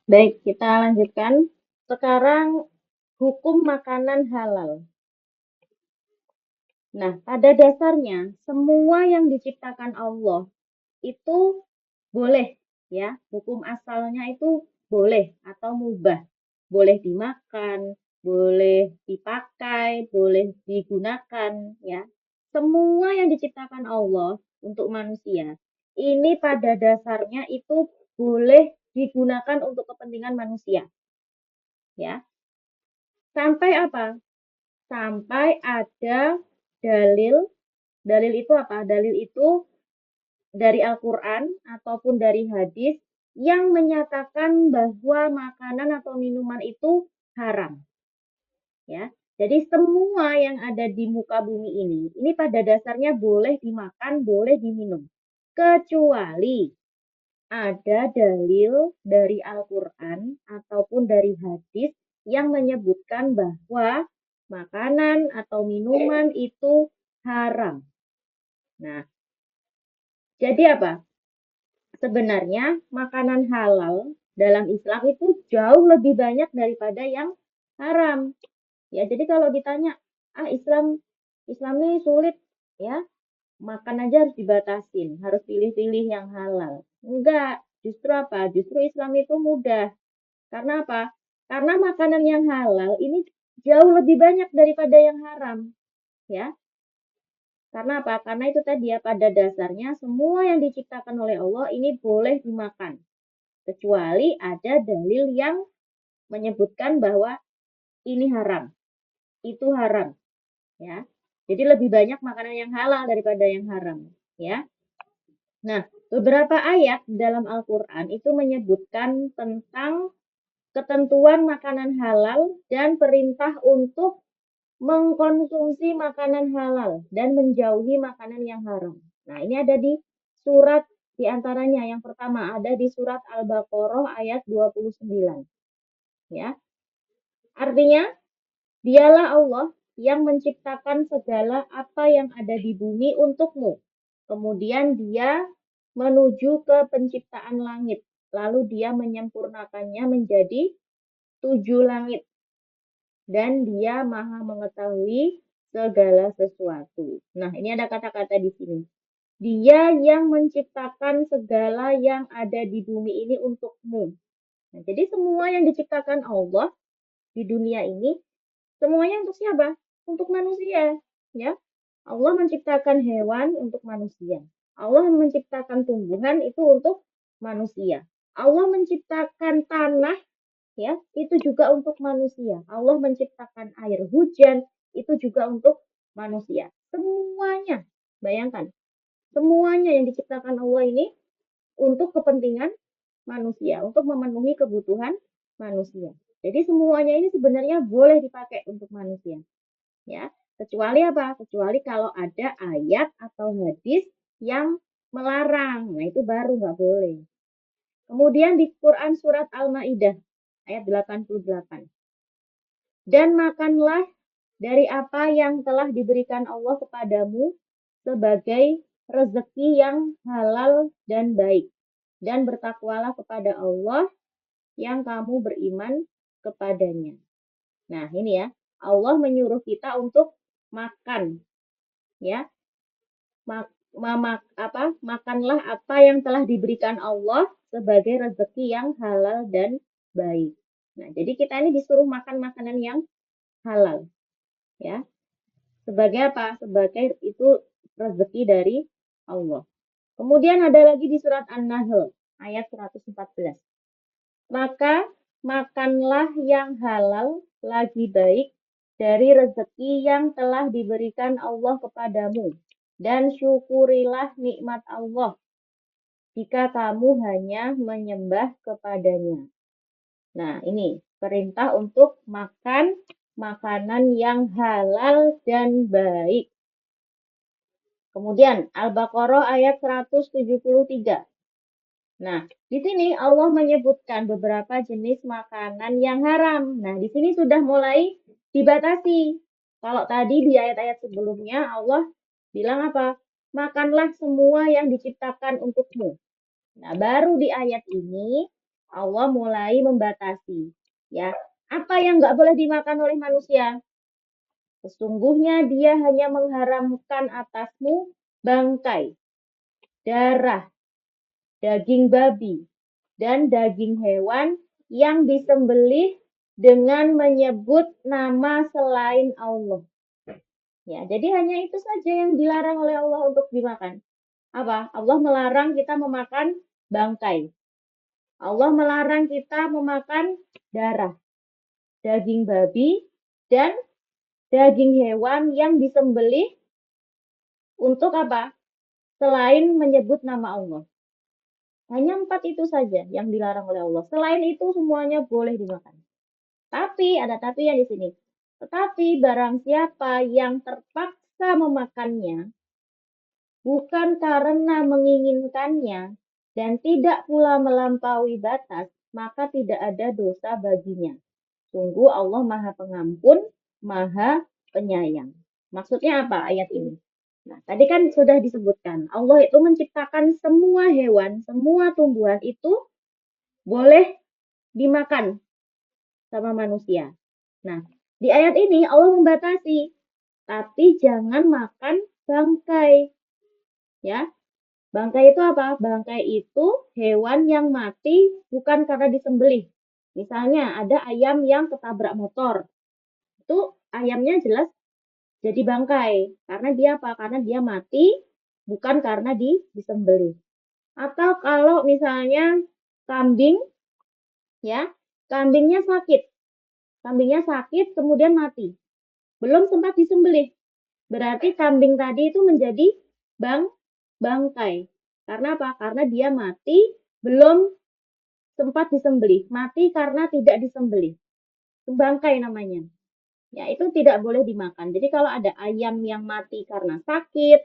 Baik, kita lanjutkan. Sekarang hukum makanan halal. Nah, pada dasarnya semua yang diciptakan Allah itu boleh ya. Hukum asalnya itu boleh atau mubah. Boleh dimakan, boleh dipakai, boleh digunakan ya. Semua yang diciptakan Allah untuk manusia ini pada dasarnya itu boleh digunakan untuk kepentingan manusia ya. Sampai apa? Sampai ada dalil. Dalil itu apa? Dalil itu dari Al-Quran ataupun dari hadis yang menyatakan bahwa makanan atau minuman itu haram. Ya, jadi semua yang ada di muka bumi ini pada dasarnya boleh dimakan, boleh diminum, kecuali ada dalil dari Al-Quran ataupun dari hadis yang menyebutkan bahwa makanan atau minuman itu haram. Nah, jadi apa? Sebenarnya makanan halal dalam Islam itu jauh lebih banyak daripada yang haram. Ya, jadi kalau ditanya, Islam Islam ini sulit ya, makan aja harus dibatasin, harus pilih-pilih yang halal. Enggak, justru apa? Justru Islam itu mudah. Karena apa? Karena makanan yang halal ini jauh lebih banyak daripada yang haram, ya. Karena apa? Karena itu tadi ya, pada dasarnya semua yang diciptakan oleh Allah ini boleh dimakan. Kecuali ada dalil yang menyebutkan bahwa ini haram, itu haram, ya. Jadi lebih banyak makanan yang halal daripada yang haram, ya. Nah, beberapa ayat dalam Al-Quran itu menyebutkan tentang ketentuan makanan halal dan perintah untuk mengkonsumsi makanan halal dan menjauhi makanan yang haram. Nah, ini ada di surat di antaranya yang pertama ada di surat Al-Baqarah ayat 29, ya. Artinya, dialah Allah yang menciptakan segala apa yang ada di bumi untukmu. Kemudian dia menuju ke penciptaan langit. Lalu dia menyempurnakannya menjadi 7 langit. Dan dia maha mengetahui segala sesuatu. Nah, ini ada kata-kata di sini. Dia yang menciptakan segala yang ada di bumi ini untukmu. Nah, jadi semua yang diciptakan Allah di dunia ini semuanya untuk siapa? Untuk manusia, ya. Allah menciptakan hewan untuk manusia. Allah menciptakan tumbuhan itu untuk manusia. Allah menciptakan tanah ya, itu juga untuk manusia. Allah menciptakan air hujan itu juga untuk manusia. Semuanya, bayangkan, semuanya yang diciptakan Allah ini untuk kepentingan manusia, untuk memenuhi kebutuhan manusia. Jadi semuanya ini sebenarnya boleh dipakai untuk manusia, ya. Kecuali apa? Kecuali kalau ada ayat atau hadis yang melarang. Nah, itu baru nggak boleh. Kemudian di Quran surat Al-Maidah ayat 88. Dan makanlah dari apa yang telah diberikan Allah kepadamu sebagai rezeki yang halal dan baik. Dan bertakwalah kepada Allah yang kamu beriman kepadanya. Nah, ini ya. Allah menyuruh kita untuk makan, ya. Makanlah apa yang telah diberikan Allah sebagai rezeki yang halal dan baik. Nah, jadi kita ini disuruh makan makanan yang halal, ya. Sebagai apa? Sebagai itu rezeki dari Allah. Kemudian ada lagi di surat An-Nahl ayat 114. Maka makanlah yang halal lagi baik dari rezeki yang telah diberikan Allah kepadamu. Dan syukurilah nikmat Allah jika kamu hanya menyembah kepadanya. Nah, ini perintah untuk makan makanan yang halal dan baik. Kemudian Al-Baqarah ayat 173. Nah, di sini Allah menyebutkan beberapa jenis makanan yang haram. Nah, di sini sudah mulai dibatasi. Kalau tadi di ayat-ayat sebelumnya Allah bilang apa? Makanlah semua yang diciptakan untukmu. Nah, baru di ayat ini Allah mulai membatasi. Ya, apa yang nggak boleh dimakan oleh manusia? Sesungguhnya dia hanya mengharamkan atasmu bangkai, darah, daging babi, dan daging hewan yang disembelih dengan menyebut nama selain Allah. Ya, jadi hanya itu saja yang dilarang oleh Allah untuk dimakan. Apa? Allah melarang kita memakan bangkai. Allah melarang kita memakan darah, daging babi, dan daging hewan yang disembelih untuk apa? Selain menyebut nama Allah. Hanya 4 itu saja yang dilarang oleh Allah. Selain itu semuanya boleh dimakan. Tapi, ada tapi yang di sini. Tetapi barang siapa yang terpaksa memakannya, bukan karena menginginkannya, dan tidak pula melampaui batas, maka tidak ada dosa baginya. Sungguh Allah Maha Pengampun, Maha Penyayang. Maksudnya apa ayat ini? Nah, tadi kan sudah disebutkan, Allah itu menciptakan semua hewan, semua tumbuhan itu boleh dimakan sama manusia. Nah, di ayat ini Allah membatasi, tapi jangan makan bangkai. Ya, bangkai itu apa? Bangkai itu hewan yang mati bukan karena disembelih. Misalnya ada ayam yang ketabrak motor. Itu ayamnya jelas jadi bangkai. Karena dia apa? Karena dia mati bukan karena disembelih. Atau kalau misalnya kambing, ya, kambingnya sakit. Kambingnya sakit kemudian mati. Belum sempat disembelih. Berarti kambing tadi itu menjadi bangkai. Karena apa? Karena dia mati belum sempat disembelih. Mati karena tidak disembelih. Itu bangkai namanya. Ya, itu tidak boleh dimakan. Jadi kalau ada ayam yang mati karena sakit,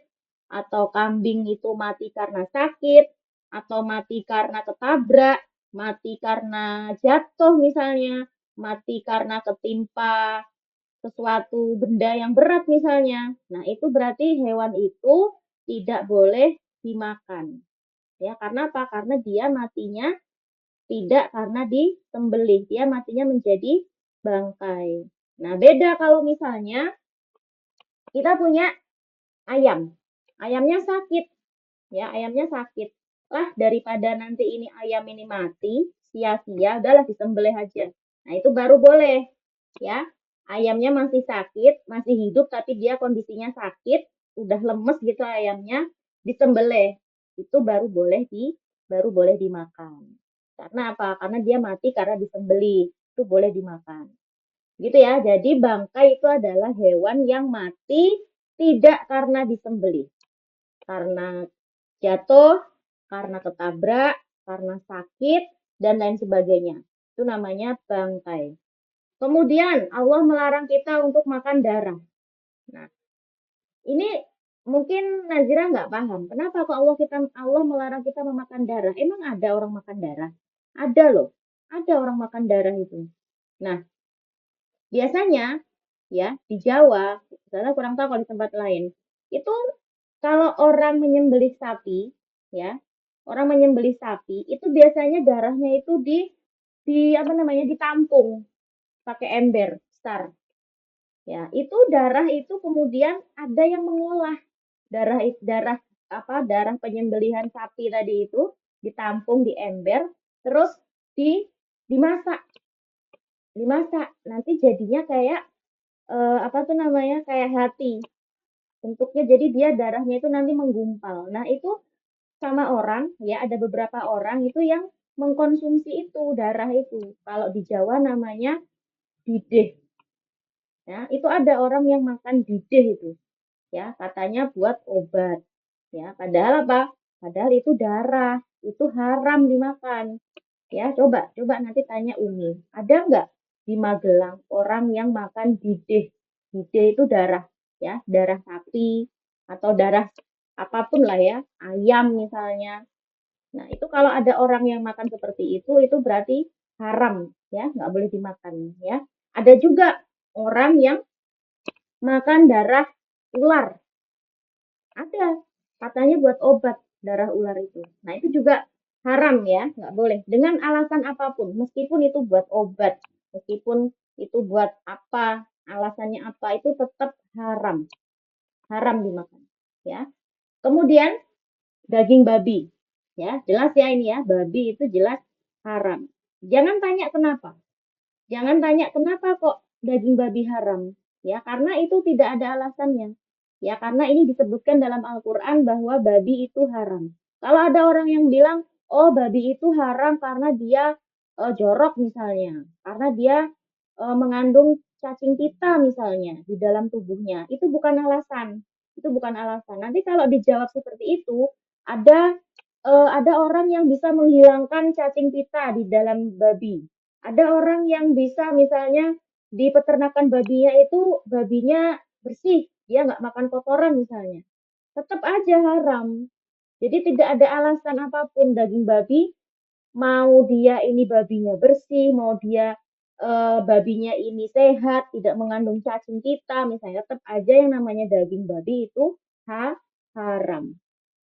atau kambing itu mati karena sakit, atau mati karena ketabrak, mati karena jatuh misalnya, mati karena ketimpa sesuatu benda yang berat misalnya. Nah, itu berarti hewan itu tidak boleh dimakan. Ya, karena apa? Karena dia matinya tidak karena disembelih, dia matinya menjadi bangkai. Nah, beda kalau misalnya kita punya ayam. Ayamnya sakit, ya, ayamnya sakit. Lah, daripada nanti ini ayam ini mati, sia-sia, udahlah disembelih aja. Nah, itu baru boleh, ya. Ayamnya masih sakit, masih hidup, tapi dia kondisinya sakit, udah lemes gitu ayamnya, disembelih. Itu baru boleh dimakan. Karena apa? Karena dia mati karena disembelih. Itu boleh dimakan. Gitu ya. Jadi bangkai itu adalah hewan yang mati tidak karena disembelih. Karena jatuh, karena ketabrak, karena sakit, dan lain sebagainya. Itu namanya bangkai. Kemudian Allah melarang kita untuk makan darah. Nah, ini mungkin Nazira nggak paham. Kenapa kok Allah melarang kita memakan darah? Emang ada orang makan darah? Ada loh. Ada orang makan darah itu. Nah, biasanya ya di Jawa, saya kurang tahu kalau di tempat lain, itu kalau orang menyembelih sapi, ya, orang menyembelih sapi itu biasanya darahnya itu di apa namanya ditampung pakai ember besar. Ya, itu darah itu kemudian ada yang mengolah darah darah penyembelihan sapi tadi itu ditampung di ember, terus dimasak, dimasak. Nanti jadinya kayak apa tuh namanya kayak hati bentuknya. Jadi dia darahnya itu nanti menggumpal. Nah itu sama orang ya ada beberapa orang itu yang mengkonsumsi itu darah itu. Kalau di Jawa namanya didih. Ya, itu ada orang yang makan didih itu. Ya, katanya buat obat. Ya, padahal apa? Padahal itu darah, itu haram dimakan. Ya, coba nanti tanya Umi. Ada nggak di Magelang orang yang makan didih? Didih itu darah, ya, darah sapi atau darah apapun lah ya, ayam misalnya. Nah, itu kalau ada orang yang makan seperti itu berarti haram, ya, nggak boleh dimakan, ya. Ada juga orang yang makan darah ular. Ada, katanya buat obat darah ular itu. Nah, itu juga haram ya, nggak boleh. Dengan alasan apapun, meskipun itu buat obat, meskipun itu buat apa, alasannya apa, itu tetap haram. Haram dimakan. Ya. Kemudian daging babi. Ya, jelas ya ini ya, babi itu jelas haram. Jangan tanya kenapa. Jangan tanya kenapa kok daging babi haram. Ya, karena itu tidak ada alasannya. Ya, karena ini disebutkan dalam Al-Quran bahwa babi itu haram. Kalau ada orang yang bilang, oh babi itu haram karena dia jorok misalnya, karena dia mengandung cacing pita misalnya di dalam tubuhnya, itu bukan alasan. Itu bukan alasan. Nanti kalau dijawab seperti itu, ada ada orang yang bisa menghilangkan cacing pita di dalam babi. Ada orang yang bisa misalnya di peternakan babinya itu babinya bersih, dia nggak makan kotoran misalnya. Tetap aja haram. Jadi tidak ada alasan apapun daging babi, mau dia ini babinya bersih, mau dia babinya ini sehat, tidak mengandung cacing pita, misalnya tetap aja yang namanya daging babi itu haram.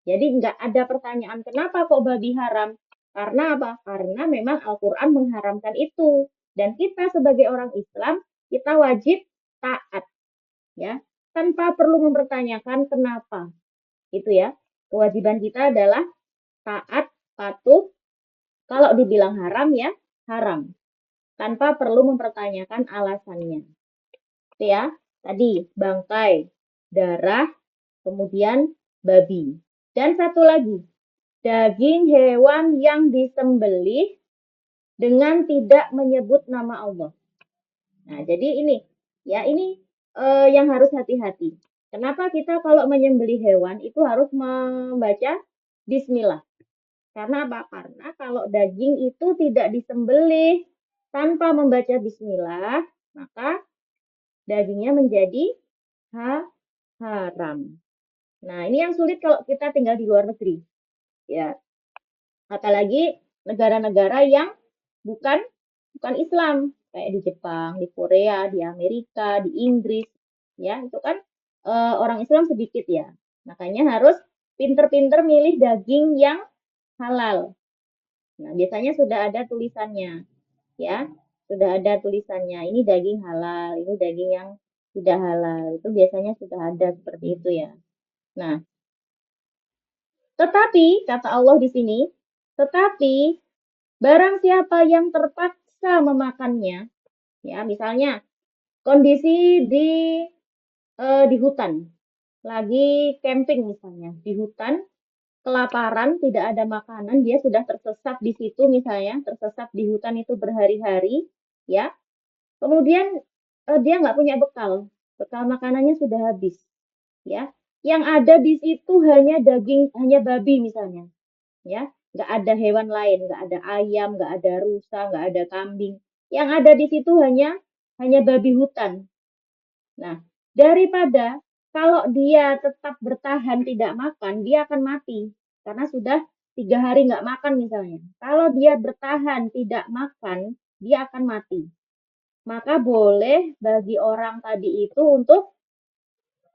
Jadi nggak ada pertanyaan kenapa kok babi haram? Karena apa? Karena memang Al-Quran mengharamkan itu. Dan kita sebagai orang Islam, kita wajib taat. Ya, tanpa perlu mempertanyakan kenapa. Itu ya. Kewajiban kita adalah taat, patuh. Kalau dibilang haram ya, haram. Tanpa perlu mempertanyakan alasannya. Itu ya. Tadi, bangkai, darah, kemudian babi. Dan satu lagi, daging hewan yang disembelih dengan tidak menyebut nama Allah. Nah, jadi ini ya ini yang harus hati-hati. Kenapa kita kalau menyembelih hewan itu harus membaca bismillah? Karena apa? Karena kalau daging itu tidak disembelih tanpa membaca bismillah, maka dagingnya menjadi haram. Nah, ini yang sulit kalau kita tinggal di luar negeri. Ya, apalagi negara-negara yang bukan bukan Islam kayak di Jepang, di Korea, di Amerika, di Inggris, ya itu kan orang Islam sedikit ya, makanya harus pinter-pinter milih daging yang halal. Nah biasanya sudah ada tulisannya, ya sudah ada tulisannya. Ini daging halal, ini daging yang sudah halal. Itu biasanya sudah ada seperti itu ya. Nah, tetapi kata Allah di sini, tetapi barang siapa yang terpaksa memakannya, ya misalnya kondisi di hutan, lagi camping misalnya, di hutan, kelaparan, tidak ada makanan, dia sudah tersesat di situ misalnya, tersesat di hutan itu berhari-hari, ya. Kemudian dia nggak punya bekal, bekal makanannya sudah habis, ya. Yang ada di situ hanya daging, hanya babi misalnya, ya. Nggak ada hewan lain, nggak ada ayam, nggak ada rusa, nggak ada kambing. Yang ada di situ hanya babi hutan. Nah, daripada kalau dia tetap bertahan tidak makan, dia akan mati. Karena sudah 3 hari nggak makan misalnya. Kalau dia bertahan tidak makan, dia akan mati. Maka boleh bagi orang tadi itu untuk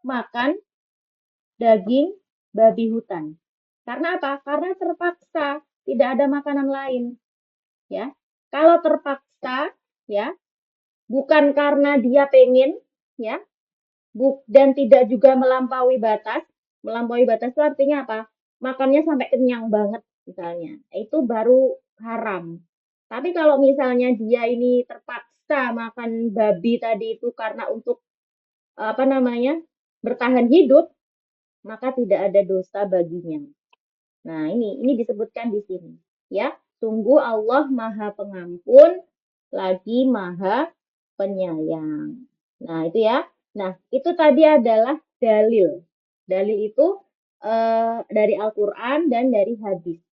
makan daging babi hutan. Karena apa? Karena terpaksa, tidak ada makanan lain. Ya, kalau terpaksa, ya, bukan karena dia pengen, ya, dan tidak juga melampaui batas. Melampaui batas itu artinya apa? Makannya sampai kenyang banget misalnya. Itu baru haram. Tapi kalau misalnya dia ini terpaksa makan babi tadi itu karena untuk apa namanya? Bertahan hidup, maka tidak ada dosa baginya. Nah, ini disebutkan di sini, ya. Sungguh Allah Maha Pengampun lagi Maha Penyayang. Nah, itu ya. Nah, itu tadi adalah dalil. Dalil itu dari Al-Quran dan dari hadis.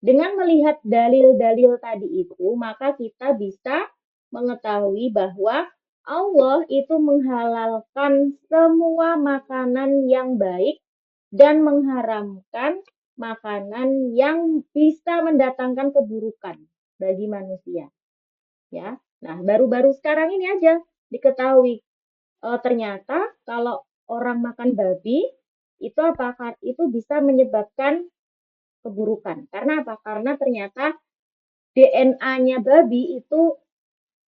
Dengan melihat dalil-dalil tadi itu, maka kita bisa mengetahui bahwa Allah itu menghalalkan semua makanan yang baik dan mengharamkan makanan yang bisa mendatangkan keburukan bagi manusia. Ya, nah baru-baru sekarang ini aja diketahui ternyata kalau orang makan babi itu apa? Itu bisa menyebabkan keburukan. Karena apa? Karena ternyata DNA-nya babi itu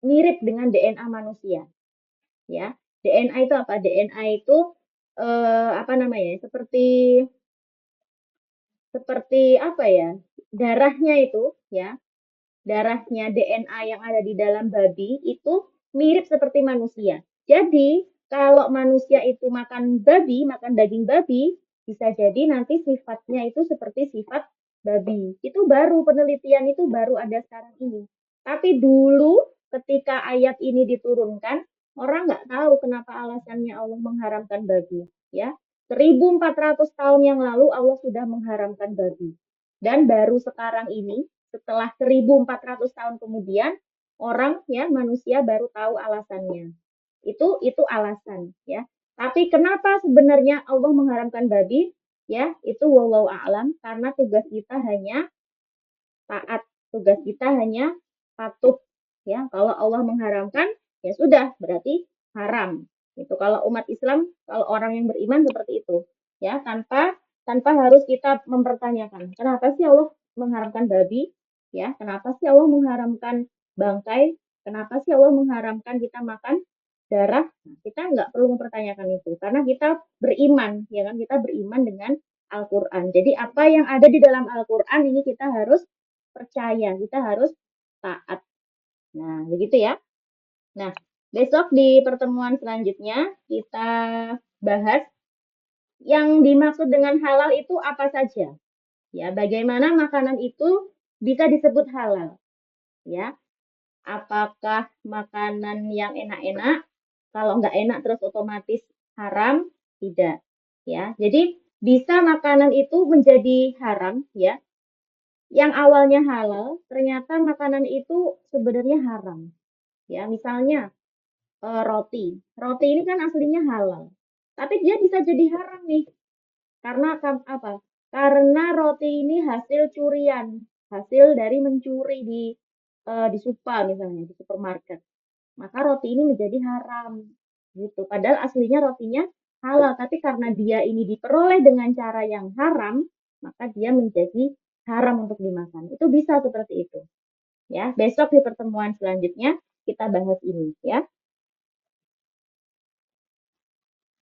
mirip dengan DNA manusia, ya. DNA itu apa? DNA itu apa namanya? Seperti apa ya? Darahnya itu, ya. Darahnya DNA yang ada di dalam babi itu mirip seperti manusia. Jadi, kalau manusia itu makan babi, makan daging babi, bisa jadi nanti sifatnya itu seperti sifat babi. Itu baru penelitian itu baru ada sekarang ini. Tapi dulu ketika ayat ini diturunkan, orang nggak tahu kenapa alasannya Allah mengharamkan babi. Ya, 1400 tahun yang lalu Allah sudah mengharamkan babi. Dan baru sekarang ini setelah 1400 tahun kemudian orang ya manusia baru tahu alasannya. Itu alasan ya. Tapi kenapa sebenarnya Allah mengharamkan babi? Ya, itu wallahu a'lam karena tugas kita hanya taat. Tugas kita hanya patuh ya. Kalau Allah mengharamkan ya sudah berarti haram. Itu kalau umat Islam, kalau orang yang beriman seperti itu ya, tanpa harus kita mempertanyakan kenapa sih Allah mengharamkan babi ya, kenapa sih Allah mengharamkan bangkai, kenapa sih Allah mengharamkan kita makan darah. Nah, kita nggak perlu mempertanyakan itu karena kita beriman ya kan, kita beriman dengan Al-Quran. Jadi apa yang ada di dalam Al-Quran ini kita harus percaya, kita harus taat. Nah, begitu ya. Nah, besok di pertemuan selanjutnya kita bahas yang dimaksud dengan halal itu apa saja. Ya, bagaimana makanan itu bisa disebut halal. Ya, apakah makanan yang enak-enak? Kalau nggak enak terus otomatis haram? Tidak. Ya, jadi bisa makanan itu menjadi haram ya. Yang awalnya halal, ternyata makanan itu sebenarnya haram. Ya, misalnya roti. Roti ini kan aslinya halal. Tapi dia bisa jadi haram nih. Karena apa? Karena roti ini hasil curian, hasil dari mencuri di supa misalnya, di supermarket. Maka roti ini menjadi haram. Gitu. Padahal aslinya rotinya halal, tapi karena dia ini diperoleh dengan cara yang haram, maka dia menjadi haram untuk dimakan. Itu bisa seperti itu. Ya, besok di pertemuan selanjutnya kita bahas ini ya.